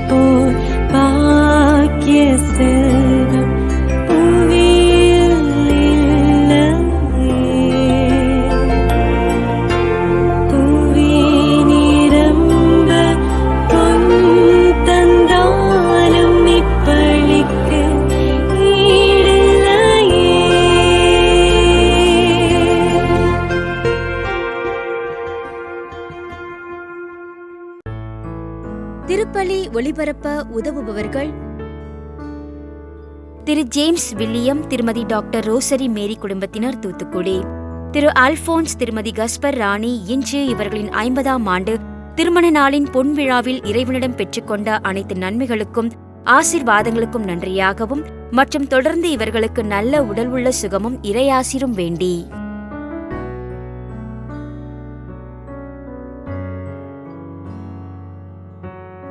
போல் பாக்கிய செல்வம் புவியில் இல்லையே. புவி நிரம்ப பொன் தந்தாலும் இப்பளிக்கு ஈடில்லையே. திருப்பலி ஒளிபரப்ப உதவுபவர்கள் திரு ஜேம்ஸ் வில்லியம், திருமதி டாக்டர் ரோசரி மேரி குடும்பத்தினர், தூத்துக்குடி. திரு அல்போன்ஸ், திருமதி கஸ்பர் ராணி, இன்று இவர்களின் 50ஆம் ஆண்டு திருமண நாளின் பொன்விழாவில் இறைவனிடம் பெற்றுக்கொண்ட அனைத்து நன்மைகளுக்கும் ஆசீர்வாதங்களுக்கும் நன்றியாகவும் மற்றும் தொடர்ந்து இவர்களுக்கு நல்ல உடல் உள்ள சுகமும் இறையாசிரும் வேண்டி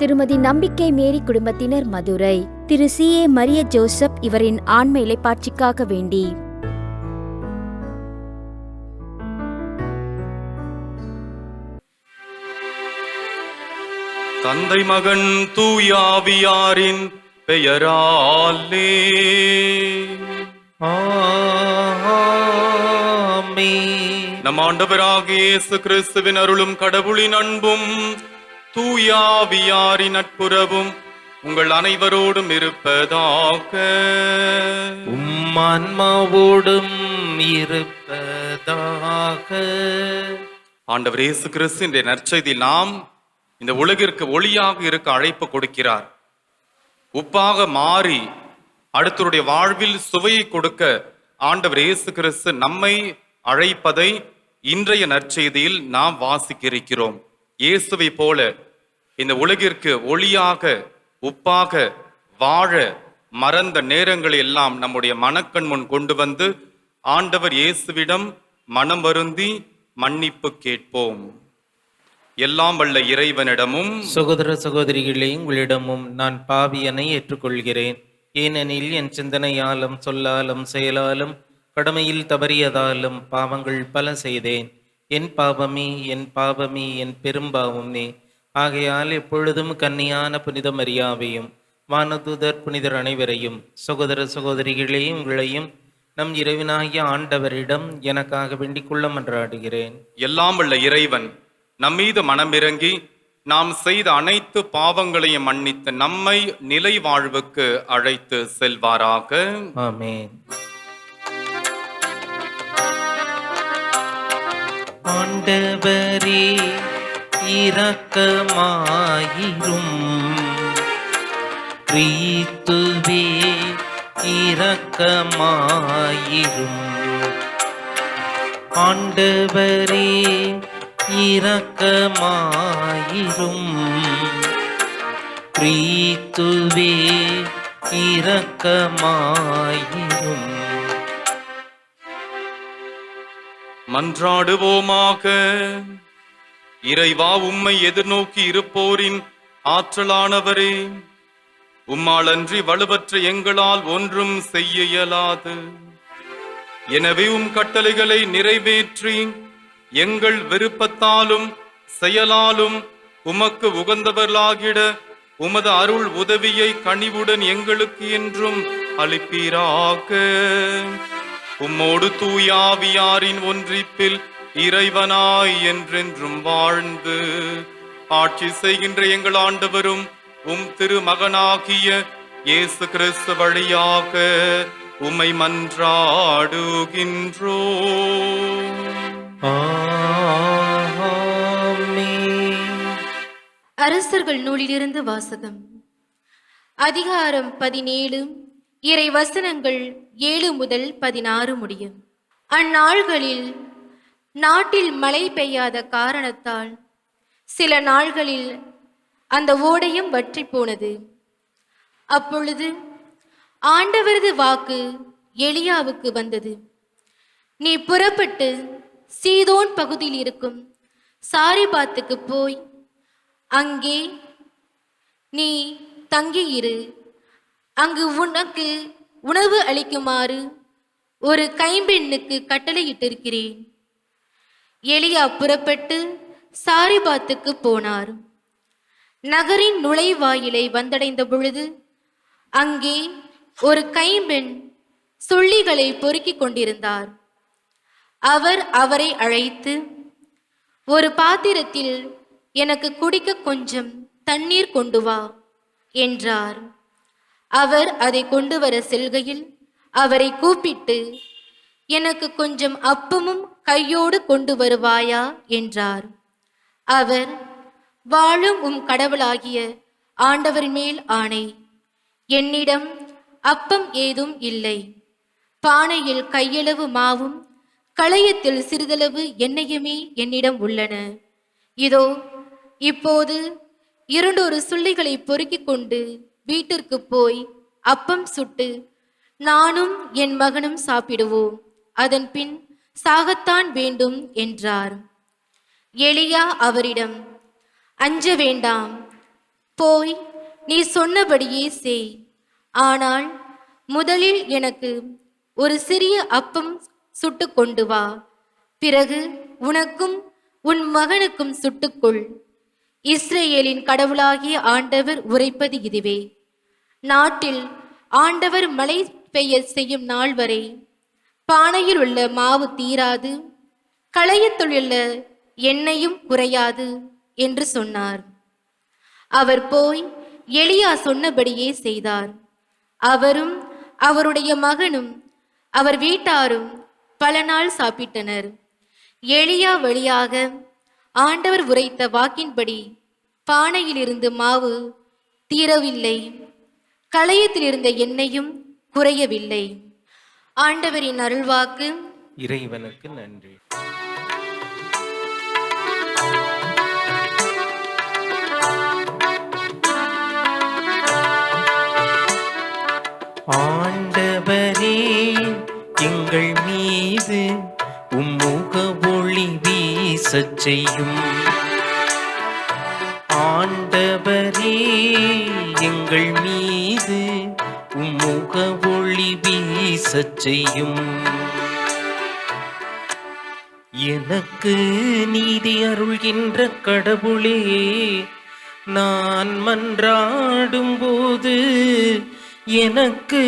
திருமதி நம்பிக்கை மேரி குடும்பத்தினர், மதுரை. திரு CA மரிய ஜோசப், இவரின் ஆன்ம இளைப்பாட்சிக்காக வேண்டி தந்தை மகன் தூயாவியாரின் பெயராலே ஆமென். நம் ஆண்டவராகிய இயேசு கிறிஸ்துவின் அருளும் கடவுளின் அன்பும் தூயாவியாரின் நட்புறவும் உங்கள் அனைவரோடும் இருப்பதாக. ஆன்மாவோடும் இருப்பதாக. ஆண்டவர் இயேசு கிறிஸ்து இன்றைய நற்செய்தியில் நாம் இந்த உலகிற்கு ஒளியாக இருக்க அழைப்பு கொடுக்கிறார். உப்பாக மாறி அடுத்தவருடைய வாழ்வில் சுவையை கொடுக்க ஆண்டவர் இயேசு கிறிஸ்து நம்மை அழைப்பதை இன்றைய நற்செய்தியில் நாம் வாசிக்க இருக்கிறோம். இயேசுவை போல இந்த உலகிற்கு ஒளியாக உப்பாக வாழ மறந்த நேரங்களை எல்லாம் நம்முடைய மனக்கண் முன் கொண்டு வந்து ஆண்டவர் இயேசுவிடம் மனம் வருந்தி மன்னிப்பு கேட்போம். எல்லாம் வல்ல இறைவனிடமும் சகோதர சகோதரிகளே, உங்களிடமும் நான் பாவியனை ஏற்றுக்கொள்கிறேன். ஏனெனில் என் சிந்தனையாலும் சொல்லாலும் செயலாலும் கடமையில் தவறியதாலும் பாவங்கள் பல செய்தேன். என் பாவமே, என் பாவமே, என் பெரும்பாவமே. ஆகையால் எப்பொழுதும் கன்னியான புனித மரியாவையும் வானதூதர் புனிதர் அனைவரையும், சகோதர சகோதரிகளே, உங்களையும் நம் இறைவனாகிய ஆண்டவரிடம் எனக்காக வேண்டிக் கொள்ள மன்றாடுகிறேன். எல்லாம் வல்ல இறைவன் நம்மீது மனமிறங்கி நாம் செய்த அனைத்து பாவங்களையும் மன்னித்து நம்மை நிலை வாழ்வுக்கு அழைத்து செல்வாராக. ஆமென். ஆண்டவரே இரக்கமாயிரும். கிறிஸ்துவே இரக்கமாயிரும். ஆண்டவரே இரக்கமாயிரும். கிறிஸ்துவே இரக்கமாயிரும். மன்றாடுவோமாக. இறைவா, உம்மை எதிர்நோக்கி இருப்போரின் ஆற்றலானவரே, உம்மால் அன்றி வலுவற்ற எங்களால் ஒன்றும் செய்ய இயலாது. எனவே உம் கட்டளைகளை நிறைவேற்றி எங்கள் விருப்பத்தாலும் செயலாலும் உமக்கு உகந்தவர்களாகிட உமது அருள் உதவியை கனிவுடன் எங்களுக்கு என்றும் அளிப்பீராக. உம்மோடு தூயாவியாரின் ஒன்றிப்பில் இறைவனாய் என்றென்றும் வாழ்ந்து ஆட்சி செய்கின்ற எங்கள் ஆண்டவரும் உம் திருமகனாகிய இயேசு கிறிஸ்து வழியாக உம்மை மன்றாடுகின்றோம். அரசர்கள் நூலிலிருந்து வாசகம். அதிகாரம் 17, இறை வசனங்கள் 7 முதல் 16 முடியும். அந்நாள்களில் நாட்டில் மழை பெய்யாத காரணத்தால் சில நாள்களில் அந்த ஓடையும் வற்றி போனது. அப்பொழுது ஆண்டவரது வாக்கு எலியாவுக்கு வந்தது. நீ புறப்பட்டு சீதோன் பகுதியில் இருக்கும் சாரிபாத்துக்கு போய் அங்கே நீ தங்கியிரு. அங்கு உனக்கு உணவு அளிக்குமாறு ஒரு கைம்பெண்ணுக்கு கட்டளையிட்டிருக்கிறேன். எலியா புறப்பட்டு சாரிபாத்துக்கு போனார். நகரின் நுழைவாயிலை வந்தடைந்த பொழுது அங்கே ஒரு கைம்பெண் சுள்ளிகளை பொறுக்கிக் கொண்டிருந்தார். அவர் அவரை அழைத்து, ஒரு பாத்திரத்தில் எனக்கு குடிக்க கொஞ்சம் தண்ணீர் கொண்டு வா என்றார். அவர் அதை கொண்டு வர செல்கையில் அவரை கூப்பிட்டு, எனக்கு கொஞ்சம் அப்பமும் கையோடு கொண்டு வருவாயா என்றார். அவர், வாழும் உம் கடவுளாகிய ஆண்டவரின் மேல் ஆணை, என்னிடம் அப்பம் ஏதும் இல்லை. பானையில் கையளவு மாவும் களையத்தில் சிறிதளவு எண்ணெயுமே என்னிடம் உள்ளன. இதோ இப்போது 2 சுள்ளிகளை பொறுக்கிக் கொண்டு வீட்டிற்கு போய் அப்பம் சுட்டு நானும் என் மகனும் சாப்பிடுவோம், அதன் பின் சாகத்தான் வேண்டும் என்றார். எலியா அவரிடம், அஞ்ச வேண்டாம், போய் நீ சொன்னபடியே செய். ஆனால் முதலில் எனக்கு ஒரு சிறிய அப்பம் சுட்டு கொண்டு வா, பிறகு உனக்கும் உன் மகனுக்கும் சுட்டுக்கொள். இஸ்ரேலின் கடவுளாகிய ஆண்டவர் உரைப்பது இதுவே, நாட்டில் ஆண்டவர் மழை பெய்ய செய்யும் நாள் வரை பானையில் உள்ள மாவு தீராது, களையத்துள்ள எண்ணெயும் குறையாது என்று சொன்னார். அவர் போய் எலியா சொன்னபடியே செய்தார். அவரும் அவருடைய மகனும் அவர் வீட்டாரும் பல நாள் சாப்பிட்டனர். எலியா வழியாக ஆண்டவர் உரைத்த வாக்கின்படி பானையிலிருந்து மாவு தீரவில்லை, களையத்தில் இருந்த எண்ணெயும் குறையவில்லை. ஆண்டவரின் அருள்வாக்கு. இறைவனுக்கு நன்றி. ஆண்டவரே, எங்கள் மீது உம்முக ஒளி வீசச் செய்யும். ஆண்டவரே, எங்கள் மீது உம்முக ஒளி வீசச் செய்யும். எனக்கு நீதி அருள்கின்ற கடவுளே, நான் மன்றாடும் போது எனக்கு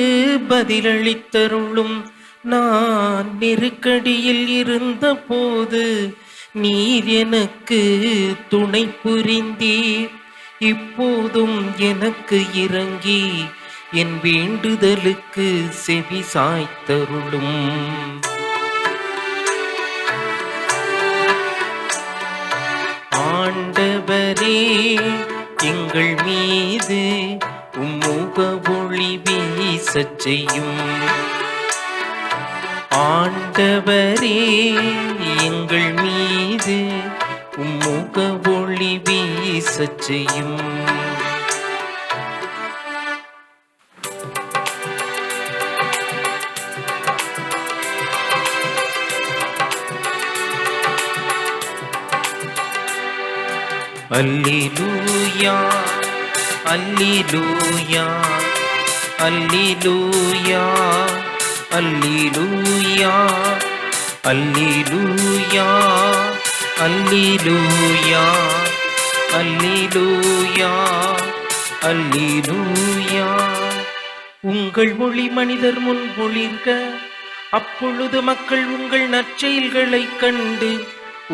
பதிலளித்தருளும். நான் நெருக்கடியில் இருந்த போது நீர் எனக்கு துணை புரிந்தீர். இப்போதும் எனக்கு இறங்கி என் வேண்டுதலுக்கு செவி சாய்த்தருளும். ஆண்டவரே, எங்கள் மீது உம்முக ஒளி வீசச் செய்யும். ஆண்டவரே, எங்கள் மீது உம்முக ஒளி வீசச் செய்யும். அல்லேலூயா, அல்லேலூயா, அல்லேலூயா, அல்லேலூயா, அல்லேலூயா, அல்லேலூயா, அல்லேலூயா, அல்லேலூயா. உங்கள் ஒளி மனிதர் முன் ஒளிர்க, அப்பொழுது மக்கள் உங்கள் நற்செயல்களைக் கண்டு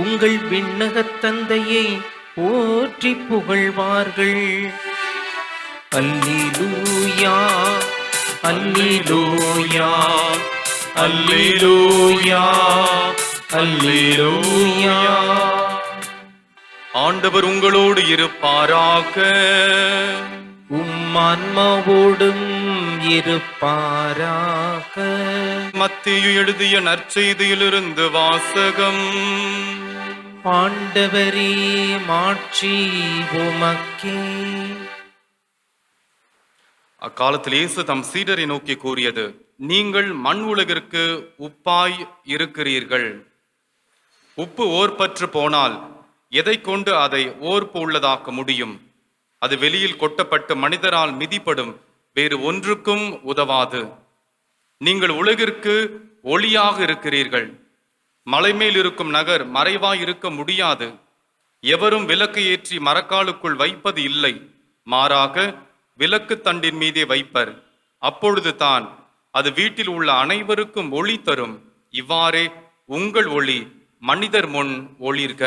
உங்கள் விண்ணகத் தந்தையை போற்றி புகழ்வார்கள். அல்லேலூயா, அல்லேலூயா, அல்லேலூயா, அல்லேலூயா. ஆண்டவர் உங்களோடு இருப்பாராக. உம் ஆன்மாவோடும் இருப்பாராக. மத்தேயு எழுதிய நற்செய்தியிலிருந்து வாசகம். ஆண்டவரே, மாட்சி உமக்கே. அக்காலத்தில் இயேசு தம் சீடரை நோக்கி கூறியது, நீங்கள் மண் உலகிற்கு உப்பாய் இருக்கிறீர்கள். உப்பு ஓர்பற்று போனால் எதை கொண்டு அதை ஓர்ப்பு உள்ளதாக்க முடியும்? அது வெளியில் கொட்டப்பட்டு மனிதரால் மிதிப்படும், வேறு ஒன்றுக்கும் உதவாது. நீங்கள் உலகிற்கு ஒளியாக இருக்கிறீர்கள். மலை மேல் இருக்கும் நகர் மறைவாய் இருக்க முடியாது. எவரும் விளக்கு ஏற்றி மரக்காலுக்குள் வைப்பது இல்லை, மாறாக விளக்கு தண்டின் மீதே வைப்பர். அப்பொழுது தான் அது வீட்டில் உள்ள அனைவருக்கும் ஒளி தரும். இவ்வாறே உங்கள் ஒளி மனிதர் முன் ஒளிர்க.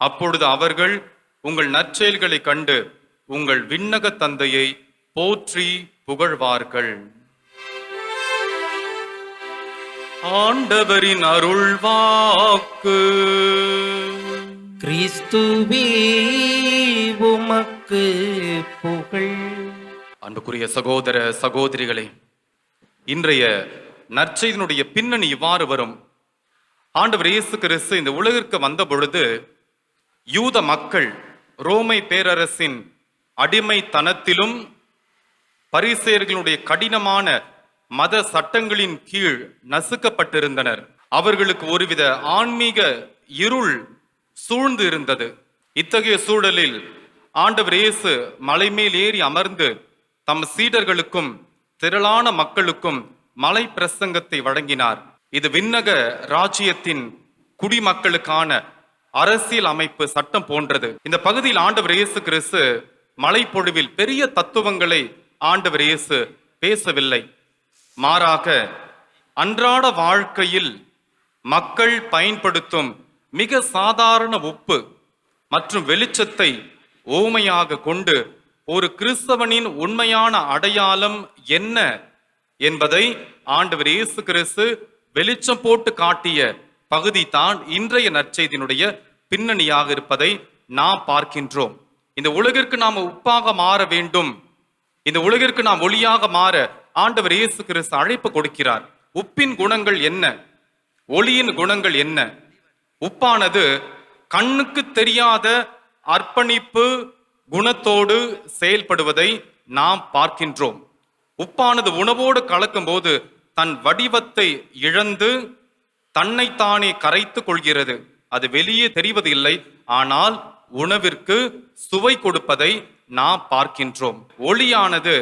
அப்பொழுது அவர்கள் உங்கள் நற்செயல்களை கண்டு உங்கள் விண்ணக தந்தையை போற்றி புகழ்வார்கள். ஆண்டவரின் அருள்வாக்கு. கிறிஸ்துவே உமக்கு புகழ். அன்புக்குரிய சகோதர சகோதரிகளே, இன்றைய நற்செய்தியினுடைய பின்னணி இவ்வாறு வரும். ஆண்டவர் இயேசு கிறிஸ்து இந்த உலகிற்கு வந்த பொழுது யூத மக்கள் ரோமை பேரரசின் அடிமைத்தனத்திலும் பரிசேயர்களுடைய கடினமான மத சட்டங்களின் கீழ் நசுக்கப்பட்டிருந்தனர். அவர்களுக்கு ஒருவித ஆன்மீக இருள் சூழ்ந்து இருந்தது. இத்தகைய சூழலில் ஆண்டவர் இயேசு மலை மேல் ஏறி அமர்ந்து தம் சீடர்களுக்கும் திரளான மக்களுக்கும் மலை பிரசங்கத்தை வழங்கினார். இது விண்ணக ராஜ்யத்தின் குடிமக்களுக்கான அரசியல் அமைப்பு சட்டம் போன்றது. இந்த பகுதியில் ஆண்டவர் இயேசு கிறிஸ்து மலை பொழிவில் பெரிய தத்துவங்களை ஆண்டவர் இயேசு பேசவில்லை. மாறாக அன்றாட வாழ்க்கையில் மக்கள் பயன்படுத்தும் மிக சாதாரண உப்பு மற்றும் வெளிச்சத்தை ஓமையாக கொண்டு ஒரு கிறிஸ்தவனின் உண்மையான அடையாளம் என்ன என்பதை ஆண்டவர் இயேசு கிறிஸ்து வெளிச்சம் போட்டு காட்டிய பகுதி தான் இன்றைய நற்செய்தியினுடைய பின்னணியாக இருப்பதை நாம் பார்க்கின்றோம். இந்த உலகிற்கு நாம் உப்பாக மாற வேண்டும், இந்த உலகிற்கு நாம் ஒளியாக மாற ஆண்டவர் இயேசு கிறிஸ்து அழைப்பு கொடுக்கிறார். உப்பின் குணங்கள் என்ன, ஒளியின் குணங்கள் என்ன? உப்பானது கண்ணுக்கு தெரியாத அர்ப்பணிப்பு குணத்தோடு செயல்படுவதை நாம் பார்க்கின்றோம். உப்பானது உணவோடு கலக்கும் போது தன் வடிவத்தை இழந்து தன்னைத்தானே கரைத்து கொள்கிறது. அது வெளியே தெரிவது இல்லை, ஆனால் உணவிற்கு சுவை கொடுப்பதை நாம் பார்க்கின்றோம். ஒளியானது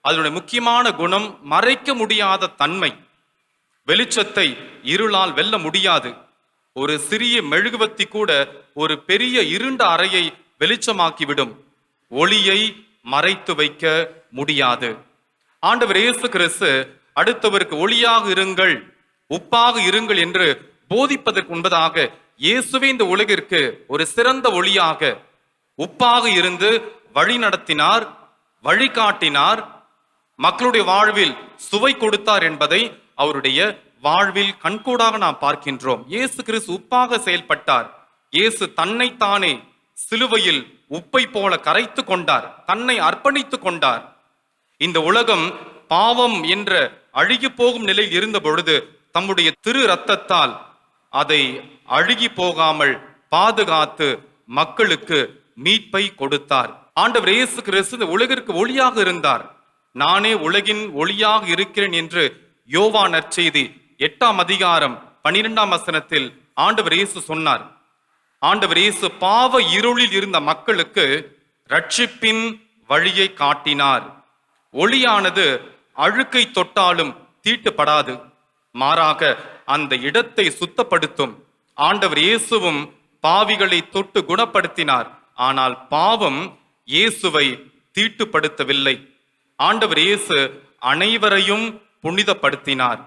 அதனுடைய முக்கியமான குணம் மறைக்க முடியாத தன்மை. வெளிச்சத்தை இருளால் வெல்ல முடியாது. ஒரு சிறிய மெழுகுவத்தி கூட ஒரு பெரிய இருண்ட அறையை வெளிச்சமாக்கிவிடும். ஒளியை மறைத்து வைக்க முடியாது. ஆண்டவர் இயேசு கிறிஸ்து அடுத்தவருக்கு ஒளியாக இருங்கள், உப்பாக இருங்கள் என்று போதிப்பதற்கு முன்பதாக இயேசுவே இந்த உலகிற்கு ஒரு சிறந்த ஒளியாக உப்பாக இருந்து வழி நடத்தினார், வழிகாட்டினார், மக்களுடைய வாழ்வில் சுவை கொடுத்தார் என்பதை அவருடைய வாழ்வில் கண்கூடாக நாம் பார்க்கின்றோம். இயேசு கிறிஸ்து உப்பாக செயல்பட்டார். இயேசு தன்னைத்தானே சிலுவையில் உப்பை போல கரைத்து கொண்டார், தன்னை அர்ப்பணித்து கொண்டார். இந்த உலகம் பாவம் என்ற அழுகி போகும் நிலையில் இருந்த பொழுது தம்முடைய திரு இரத்தத்தால் அதை அழுகி போகாமல் பாதுகாத்து மக்களுக்கு மீட்பை கொடுத்தார். ஆண்டவர் இயேசு கிறிஸ்து இந்த உலகிற்கு ஒளியாக இருந்தார். நானே உலகின் ஒளியாக இருக்கிறேன் என்று யோவான் நற்செய்தி 8ஆம் அதிகாரம் 12ஆம் வசனத்தில் ஆண்டவர் இயேசு சொன்னார். ஆண்டவர் இயேசு பாவ இருளில் இருந்த மக்களுக்கு ரட்சிப்பின் வழியை காட்டினார். ஒளியானது அழுக்கை தொட்டாலும் தீட்டுப்படாது, மாறாக அந்த இடத்தை சுத்தப்படுத்தும். ஆண்டவர் இயேசுவும் பாவிகளை தொட்டு குணப்படுத்தினார். ஆனால் பாவம் இயேசுவை தீட்டுப்படுத்தவில்லை. ஆண்டவர் இயேசு அனைவரையும் புனிதப்படுத்தினார்.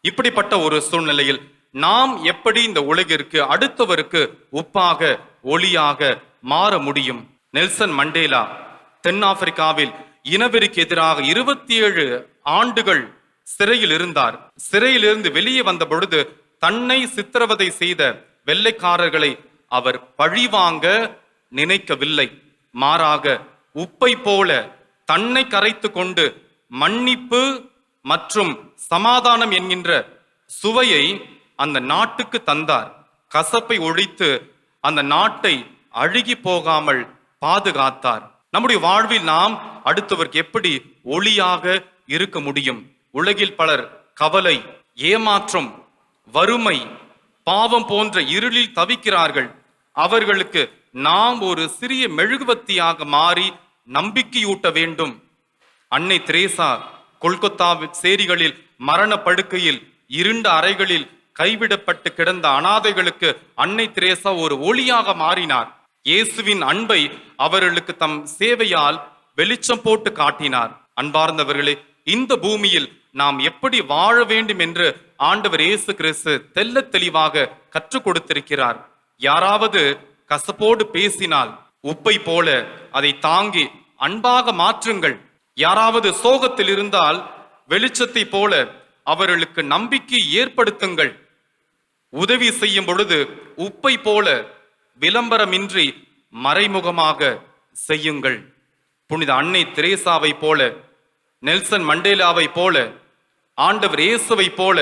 இப்படிப்பட்ட ஒரு சூழ்நிலையில் நாம் எப்படி இந்த உலகிற்கு அடுத்தவருக்கு உப்பாக ஒளியாக மாற முடியும்? நெல்சன் மண்டேலா தென்னாப்பிரிக்காவில் இனவெறிக்கு எதிராக 27 ஆண்டுகள் சிறையில் இருந்தார். சிறையிலிருந்து வெளியே வந்த பொழுது தன்னை சித்திரவதை செய்த வெள்ளைக்காரர்களை அவர் பழிவாங்க நினைக்கவில்லை. மாறாக உப்பை போல தன்னை கரைத்து கொண்டு மன்னிப்பு மற்றும் சமாதானம் என்கின்ற சுவையை அந்த நாட்டுக்கு தந்தார். கசப்பை ஒழித்து அந்த நாட்டை அழுகி போகாமல் பாதுகாத்தார். நம்முடைய வாழ்வில் நாம் அடுத்தவருக்கு எப்படி ஒளியாக இருக்க முடியும்? உலகில் பலர் கவலை, ஏமாற்றம், வறுமை, பாவம் போன்ற இருளில் தவிக்கிறார்கள். அவர்களுக்கு நாம் ஒரு சிறிய மெழுகுவத்தியாக மாறி நம்பிக்கையூட்ட வேண்டும். அன்னை தெரேசா கொல்கத்தா சேரிகளில் மரண படுக்கையில் இருண்ட அறைகளில் கைவிடப்பட்டு கிடந்த அனாதைகளுக்கு அன்னை தெரேசா ஒரு ஒளியாக மாறினார். இயேசுவின் அன்பை அவர்களுக்கு தம் சேவையால் வெளிச்சம் போட்டு காட்டினார். அன்பார்ந்தவர்களே, இந்த பூமியில் நாம் எப்படி வாழ வேண்டும் என்று ஆண்டவர் இயேசு கிறிஸ்து தெள்ளத் தெளிவாக கற்றுக் கொடுத்திருக்கிறார். யாராவது கசப்போடு பேசினால் உப்பை போல அதை தாங்கி அன்பாக மாற்றுங்கள். யாராவது சோகத்தில் இருந்தால் வெளிச்சத்தை போல அவர்களுக்கு நம்பிக்கை ஏற்படுத்துங்கள். உதவி செய்யும் பொழுது உப்பை போல விளம்பரமின்றி மறைமுகமாக செய்யுங்கள். புனித அன்னை தெரேசாவை போல, நெல்சன் மண்டேலாவை போல, ஆண்டவர் இயேசுவை போல,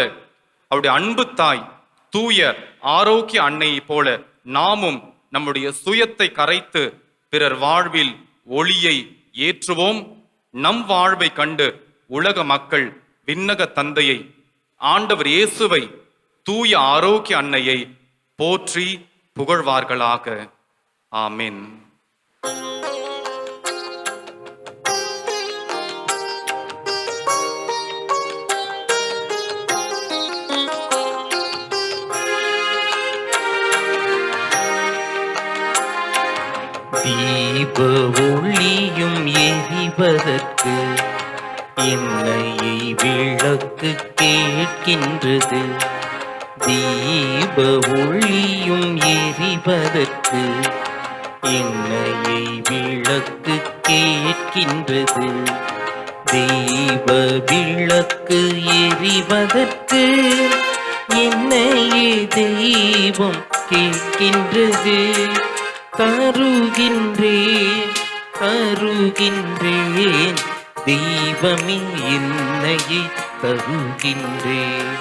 அவருடைய அன்பு தாய் தூய ஆரோக்கிய அன்னையை போல நாமும் நம்முடைய சுயத்தை கரைத்து பிறர் வாழ்வில் ஒளியை ஏற்றுவோம். நம் வாழ்வை கண்டு உலக மக்கள் விண்ணக தந்தையை, ஆண்டவர் இயேசுவை, தூய ஆரோக்கிய அன்னையை போற்றி புகழ்வார்களாக. ஆமென். தீப ஒளியும் எரிவதற்கு எண்ணெயை விளக்கு கேட்கின்றது. தீப ஒளியும் எரிவதற்கு எண்ணெயை விளக்கு கேட்கின்றது. தீப விளக்கு எரிவதற்கு என்னையே தெய்வம் கேட்கின்றது. தருகின்றேன் தருகின்றேன் தெய்வமே என்னையே தருகின்றேன்.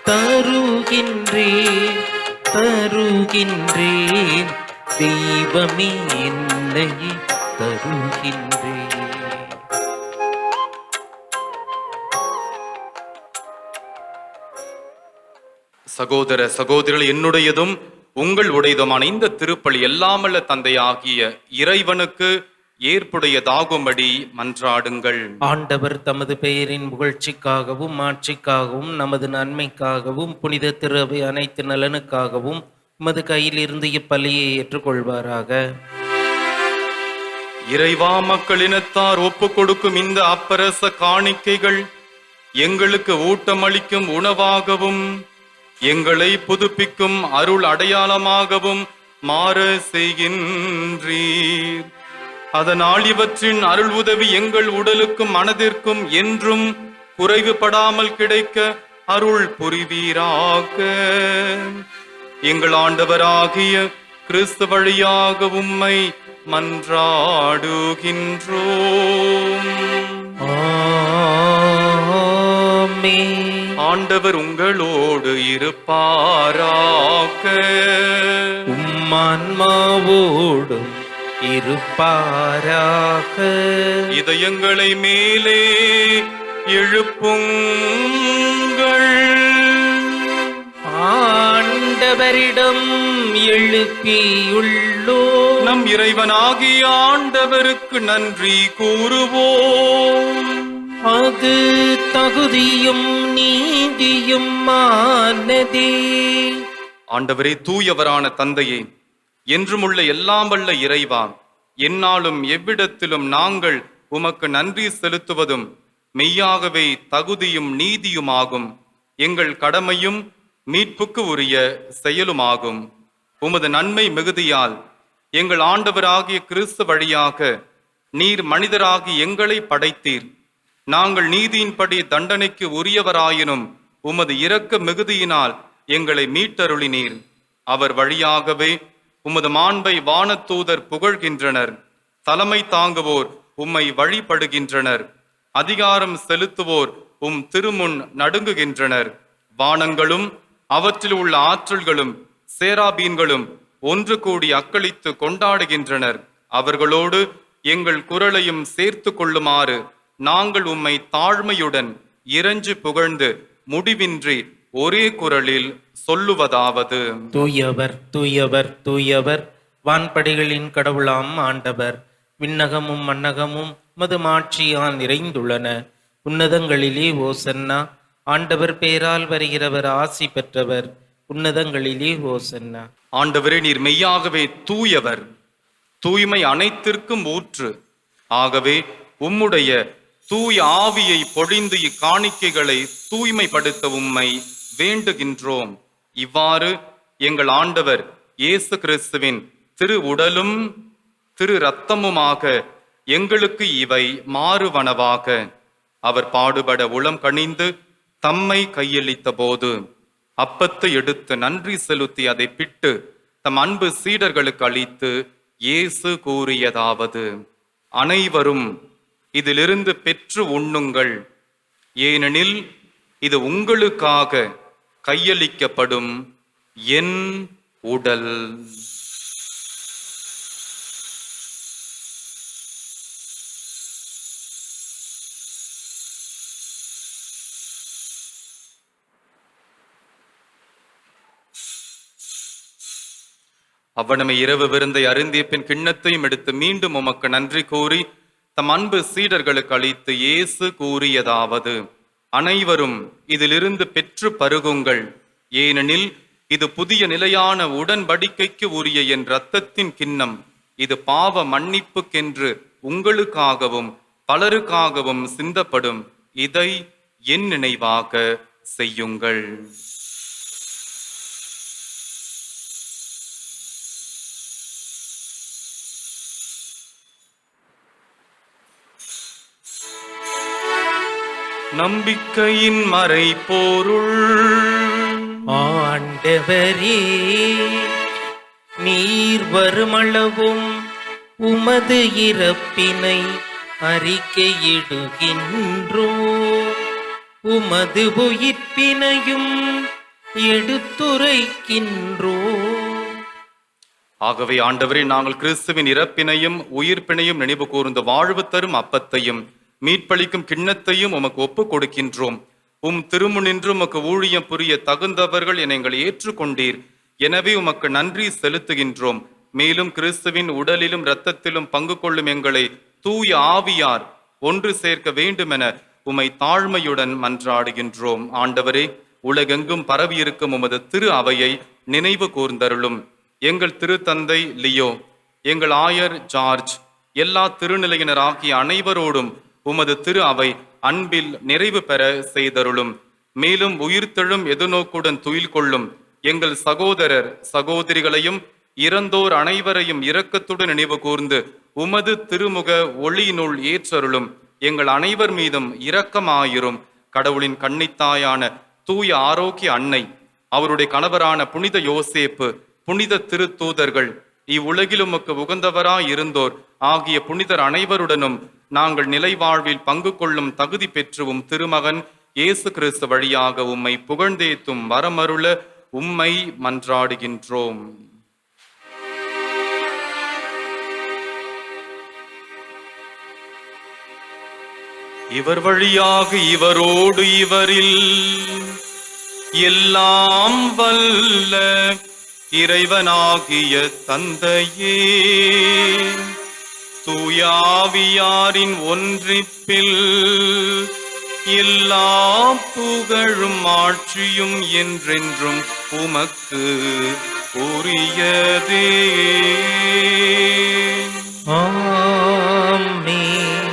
தருகின்றேன் தருகின்றேன் தெய்வமே என்னையே தருகின்றேன். சகோதர சகோதரிகள், என்னுடையதும் உங்கள் உடையதுமான இந்த திருப்பலி எல்லாமல்ல தந்தையாகிய இறைவனுக்கு ஏற்புடையதாகும்படி மன்றாடுங்கள். ஆண்டவர் தமது பெயரின் புகழ்ச்சிக்காகவும் ஆட்சிக்காகவும் நமது நன்மைக்காகவும் புனித திருவை அனைத்து நலனுக்காகவும் உமது கையிலிருந்து இப்பலியை ஏற்றுக்கொள்வாராக. இறைவா, மக்களினத்தார் ஒப்பு கொடுக்கும் இந்த அப்பரச காணிக்கைகள் எங்களுக்கு ஊட்டமளிக்கும் உணவாகவும் எங்களை புதுப்பிக்கும் அருள் அடையாளமாகவும் மாற செய்கின்றீர். அதனால் இவற்றின் அருள் உதவி எங்கள் உடலுக்கும் மனதிற்கும் என்றும் குறைவுபடாமல் கிடைக்க அருள் புரிவீராக. எங்கள் ஆண்டவராகிய கிறிஸ்து வழியாக உம்மை மன்றாடுகின்றோம். ஆமென். ஆண்டவர் உங்களோடு இருப்பாராக. உம்மான்மாவோடும் இருப்பாராக. இதயங்களை மேலே எழுப்புங்கள். ஆண்டவரிடம் எழுப்பியுள்ளோ நம் இறைவனாகிய ஆண்டவருக்கு நன்றி கூறுவோம். அது தகுதியும் நீதியும் ஆனதே. ஆண்டவரே, தூயவரான தந்தையே, என்றுமுள்ள எல்லாம் வல்ல இறைவா, எந்நாளும் எவ்விடத்திலும் நாங்கள் உமக்கு நன்றி செலுத்துவதும் மெய்யாகவே தகுதியும் நீதியுமாகும். எங்கள் கடமையும் மீட்புக்கு உரிய செயலுமாகும். உமது நன்மை மிகுதியால் எங்கள் ஆண்டவராகிய கிறிஸ்து வழியாக நீர் மனிதராகி எங்களை படைத்தீர். நாங்கள் நீதியின்படி தண்டனைக்கு உரியவராயினும் உமது இரக்க மிகுதியினால் எங்களை மீட்டருளினீர். அவர் வழியாகவே உமது மாண்பை வானத்தூதர் புகழ்கின்றனர். தலைமை தாங்குவோர் உம்மை வழிபடுகின்றனர். அதிகாரம் செலுத்துவோர் உம் திருமுன் நடுங்குகின்றனர். வானங்களும் அவற்றில் உள்ள ஆற்றல்களும் சேராபீன்களும் ஒன்று கூடி அக்களித்து கொண்டாடுகின்றனர். அவர்களோடு எங்கள் குரலையும் சேர்த்து கொள்ளுமாறு நாங்கள் உம்மை தாழ்மையுடன் இறைஞ்சு புகழ்ந்து முடிவின்றி ஒரே குரலில் சொல்லுவதாவது: தூயவர் தூயவர் தூயவர், வான்படைகளின் கடவுளாம் ஆண்டவர். விண்ணகமும் மண்ணகமும் மது மாட்சியால் நிறைந்துள்ளன. உன்னதங்களிலே ஓசன்னா. ஆண்டவர் பெயரால் வருகிறவர் ஆசி பெற்றவர். உன்னதங்களிலே ஓசன்னா. ஆண்டவரே, நீர் மெய்யாகவே தூயவர், தூய்மை அனைத்திற்கும் ஊற்று. ஆகவே உம்முடைய தூய ஆவியை பொழிந்து இக்காணிக்கைகளை தூய்மைப்படுத்த உம்மை வேண்டுகின்றோம். இவ்வாறு எங்கள் ஆண்டவர் இயேசு கிறிஸ்துவின் திரு உடலும் திரு இரத்தமுமாக எங்களுக்கு இவை மாறுவனவாக. அவர் பாடுபட உளம் கனிந்து தம்மை கையளித்த போது அப்பத்தை எடுத்து நன்றி செலுத்தி அதை பிட்டு தம் அன்பு சீடர்களுக்கு அளித்து இயேசு கூறியதாவது: அனைவரும் இதிலிருந்து பெற்று உண்ணுங்கள், ஏனெனில் இது உங்களுக்காக கையளிக்கப்படும் என் உடல். அவ்வனமே இரவு விருந்தை அருந்திய பின் கிண்ணத்தையும் எடுத்து மீண்டும் உமக்கு நன்றி கூறி தம் அன்பு சீடர்களுக்கு அளித்து இயேசு கூறியதாவது: அனைவரும் இதிலிருந்து பெற்று பருகுங்கள், ஏனெனில் இது புதிய நிலையான உடன்படிக்கைக்கு உரிய என் இரத்தத்தின் கிண்ணம். இது பாவ மன்னிப்புக்கென்று உங்களுக்காகவும் பலருக்காகவும் சிந்தப்படும். இதை என் நினைவாக செய்யுங்கள். நம்பிக்கையின் மறைபொருள். ஆண்டவரே, நீர் வருமளவும் உமது இறப்பினை அறிக்கையிடுகின்றோ, உமது உயிர்ப்பினையும் எடுத்துரைக்கின்றோ. ஆகவே ஆண்டவரே, நாங்கள் கிறிஸ்துவின் இறப்பினையும் உயிர்ப்பினையும் நினைவு கூர்ந்து வாழ்வு தரும் அப்பத்தையும் மீட்பளிக்கும் கிண்ணத்தையும் உமக்கு ஒப்புக் கொடுக்கின்றோம். உம் திருமுனின்று உமக்கு ஊழியம் புரிய தகுந்தவர்கள் என எங்களை ஏற்றுக்கொண்டீர். எனவே உமக்கு நன்றி செலுத்துகின்றோம். மேலும் கிறிஸ்துவின் உடலிலும் இரத்தத்திலும் பங்கு கொள்ளும் எங்களை தூய ஆவியார் ஒன்று சேர்க்க வேண்டுமென உம்மை தாழ்மையுடன் மன்றாடுகின்றோம். ஆண்டவரே, உலகெங்கும் பரவியிருக்கும் உமது திரு அவையை நினைவு கூர்ந்தருளும். எங்கள் திருத்தந்தை லியோ, எங்கள் ஆயர் ஜார்ஜ், எல்லா திருநிலையினர் ஆகிய அனைவரோடும் உமது திரு அவை அன்பில் நிறைவு பெற செய்தருளும். மேலும் உயிர்த்தெழும் எதிர்நோக்குடன் துயில் கொள்ளும் எங்கள் சகோதரர் சகோதரிகளையும் இறந்தோர் அனைவரையும் இரக்கத்துடன் நினைவு கூர்ந்து உமது திருமுக ஒளியினுள் ஏற்றருளும். எங்கள் அனைவர் மீதும் இரக்கமாயிரும். கடவுளின் கன்னித்தாயான தூய ஆரோக்கிய அன்னை, அவருடைய கணவரான புனித யோசேப்பு, புனித திருத்தூதர்கள், இவ்வுலகில் உமக்கு உகந்தவராய் இருந்தோர் ஆகிய புனிதர் அனைவருடனும் நாங்கள் நிலை வாழ்வில் பங்கு கொள்ளும் தகுதி பெற்றுவும் திருமகன் இயேசு கிறிஸ்து வழியாக உம்மை புகழ்ந்தேத்தும் வரமருள உம்மை மன்றாடுகின்றோம். இவர் வழியாக இவரோடு இவரில் எல்லாம் வல்ல இறைவனாகிய தந்தையே, தூயாவியாரின் ஒன்றிப்பில் எல்லா புகழும் ஆட்சியும் என்றென்றும் உமக்கு உரியதே. ஆமென்,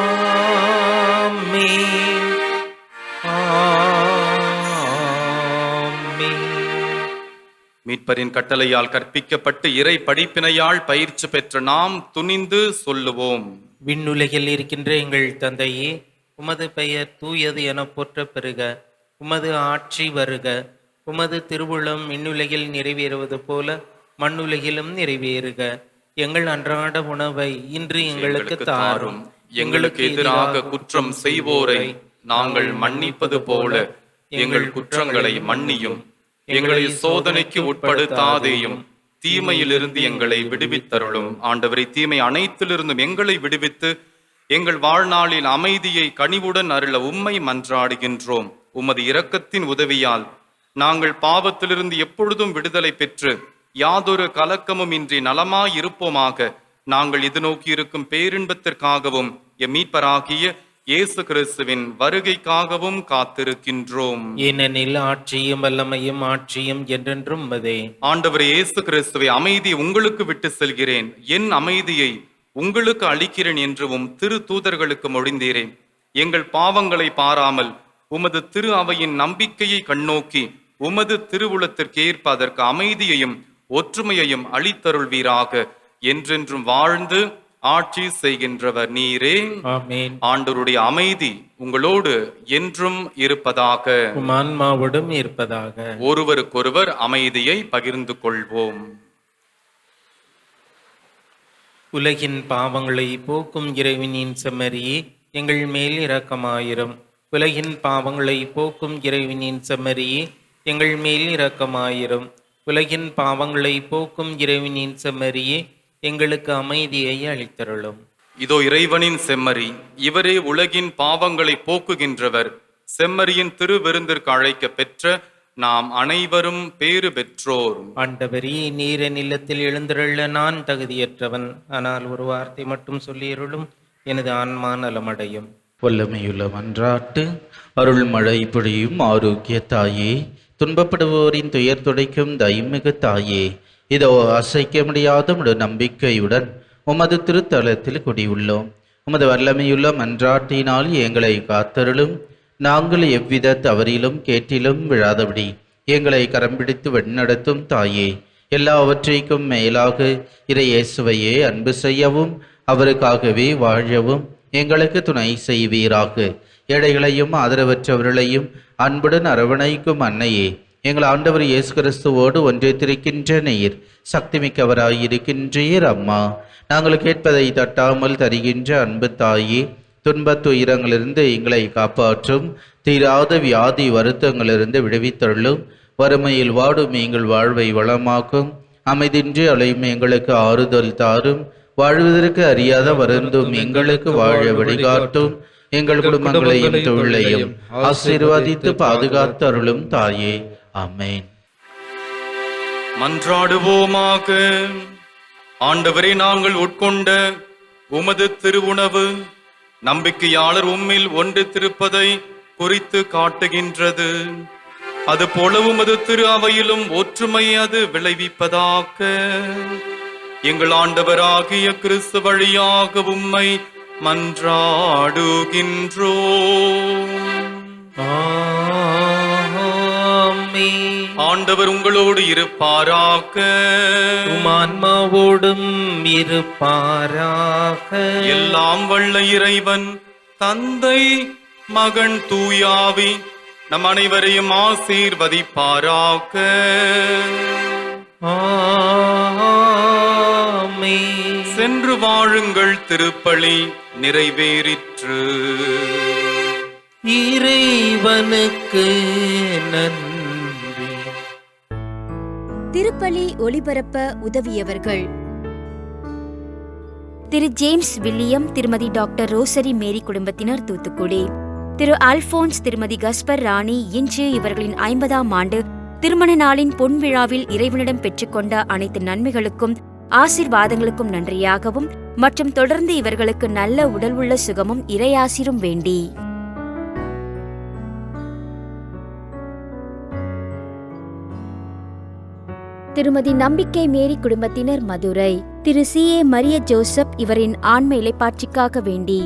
ஆமென், ஆமென். மீட்பரின் கட்டளையால் கற்பிக்கப்பட்டு இறை படிப்பினையால் பயிற்சி பெற்ற நாம் துணிந்து சொல்லுவோம். விண்ணுலகில் இருக்கின்ற எங்கள் தந்தையே, உமது பெயர் தூயது என போற்ற பெறுக. உமது ஆட்சி வருக. உமது திருவுளம் விண்ணுலகில் நிறைவேறுவது போல மண்ணுலகிலும் நிறைவேறுக. எங்கள் அன்றாட உணவை இன்று எங்களுக்கு தாரும். எங்களுக்கு எதிராக குற்றம் செய்வோரை நாங்கள் மன்னிப்பது போல எங்கள் குற்றங்களை மன்னியும். எங்களை சோதனைக்கு உட்படுத்தாதேயும், தீமையிலிருந்து எங்களை விடுவித்தருளும். ஆண்டவரை, தீமை அனைத்திலிருந்தும் எங்களை விடுவித்து எங்கள் வாழ்நாளில் அமைதியை கனிவுடன் அருள உம்மை மன்றாடுகின்றோம். உமது இரக்கத்தின் உதவியால் நாங்கள் பாவத்திலிருந்து எப்பொழுதும் விடுதலை பெற்று யாதொரு கலக்கமும் இன்றி நலமாயிருப்போமாக. நாங்கள் இது நோக்கி இருக்கும் பேரின்பத்திற்காகவும் எம் மீட்பராகிய இயேசு கிறிஸ்துவின் வருகைக்காகவும் காத்திருக்கின்றோம். ஏனெனில் ஆட்சியும் வல்லமையும் ஆட்சியும் என்றென்றும் உமதே. ஆண்டவரே இயேசு கிறிஸ்துவை, அமைதி உங்களுக்கு விட்டு செல்கிறேன், என் அமைதியை உங்களுக்கு அளிக்கிறேன் என்றும் திரு தூதர்களுக்கு மொழிந்தீரேன். எங்கள் பாவங்களை பாராமல் உமது திரு அவையின் நம்பிக்கையை கண்ணோக்கி உமது திருவுளத்திற்கேற்ப அதற்கு அமைதியையும் ஒற்றுமையையும் அளித்தருள்வீராக. என்றென்றும் வாழ்ந்து ஆட்சி செய்கின்றவர் நீரே. ஆமென். ஆண்டவருடைய அமைதி உங்களோடு என்றும் இருப்பதாக. உம் ஆன்மாவோடும் இருப்பதாக. ஒருவருக்கொருவர் அமைதியை பகிர்ந்து கொள்வோம். உலகின் பாவங்களை போக்கும் இறைவனின் செம்மறியே, எங்கள் மேல் இரக்கமாயிரும். உலகின் பாவங்களை போக்கும் இறைவனின் செம்மறியே, எங்கள் மேல் இரக்கமாயிரும். உலகின் பாவங்களை போக்கும் இறைவனின் செம்மறியே, எங்களுக்கு அமைதியை அளித்தருளும். இதோ இறைவனின் செம்மறி, இவரே உலகின் பாவங்களை போக்குகின்றவர். செம்மறியின் திருவிருந்திற்கு அழைக்க பெற்ற நாம் அனைவரும் பேறு பெற்றோர். ஆண்டவரே, நீர் என் இல்லத்தில் எழுந்தருள நான் தகுதியற்றவன். ஆனால் ஒரு வார்த்தை மட்டும் சொல்லியருளும், எனது ஆன்மா நலமடையும். வல்லமையுள்ள மன்றாட்டு. அருள்மழை பொழியும் ஆரோக்கிய தாயே, துன்பப்படுவோரின் துயர் துடைக்கும் தயமிகு தாயே, இதோ அசைக்க முடியாத உமது நம்பிக்கையுடன் உமது திருத்தலத்தில் குடியுள்ளோம். உமது வல்லமையுள்ள மன்றாட்டினால் எங்களை காத்தருளும். நாங்கள் எவ்வித தவறிலும் கேட்டிலும் விழாதபடி எங்களை கரம் பிடித்து வழிநடத்தும் தாயே, எல்லாவற்றைக்கும் மேலாக இறையேசுவையே அன்பு செய்யவும் அவருக்காகவே வாழவும் எங்களுக்கு துணை செய்வீராக. ஏழைகளையும் ஆதரவற்றவர்களையும் அன்புடன் அரவணைக்கும் அன்னையே, எங்கள் ஆண்டவர் இயேசு கிறிஸ்துவோடு ஒன்றித்திருக்கின்ற நீர் சக்திமிக்கவராயிருக்கின்றீர். அம்மா, நாங்கள் கேட்பதை தட்டாமல் தருகின்ற அன்பு தாயே, துன்பத் துயரங்களிலிருந்து எங்களை காப்பாற்றும். தீராத வியாதி வருத்தங்களிலிருந்து விடுவித்தருளும். வறுமையில் வாடும் எங்கள் வாழ்வை வளமாக்கும். அமைதின்றி அலையும் எங்களுக்கு ஆறுதல் தாரும். வாழ்வதற்கு அறியாத வருந்தும் எங்களுக்கு வாழ வழிகாட்டும். எங்கள் குடும்பங்களையும் தொழிலையும் ஆசீர்வதித்து பாதுகாத்து அருளும் தாயே. ஆமென். மன்றாடுவோமாக. ஆண்டவரே, நாங்கள் உட்கொண்ட உமது திருவுணவு நம்பிக்கையாளர் உம்மில் ஒன்றித்திருப்பதை குறித்து காட்டுகின்றது. அதுபோல உமது திரு அவையிலும் ஒற்றுமை அது விளைவிப்பதாக. எங்கள் ஆண்டவராகிய கிறிஸ்து வழியாக உம்மை மன்றாடுகின்றோம். ஆண்டவர் உங்களோடு இருப்பாராக. உம் ஆன்மாவோடும் இருப்பாராக. எல்லாம் வல்ல இறைவன் தந்தை, மகன், தூயாவி நம் அனைவரையும் ஆசீர்வதிப்பாராக. சென்று வாழுங்கள், திருப்பலி நிறைவேறிற்று. இறைவனுக்கு நன்றி. திருப்பலி ஒளிபரப்ப உதவியவர்கள்: திரு ஜேம்ஸ் வில்லியம், திருமதி டாக்டர் ரோசரி மேரி குடும்பத்தினர், தூத்துக்குடி. திரு அல்போன்ஸ், திருமதி கஸ்பர் ராணி இன்று இவர்களின் 50ஆம் ஆண்டு திருமண நாளின் பொன்விழாவில் இறைவனிடம் பெற்றுக்கொண்ட அனைத்து நன்மைகளுக்கும் ஆசீர்வாதங்களுக்கும் நன்றியாகவும் மற்றும் தொடர்ந்து இவர்களுக்கு நல்ல உடல் உள்ள சுகமும் இறையாசிரும் வேண்டி திருமதி நம்பிக்கை மேரி குடும்பத்தினர், மதுரை. திரு சி. ஏ. மரிய ஜோசப் இவரின் ஆன்ம இளைப்பாட்சிக்காக வேண்டி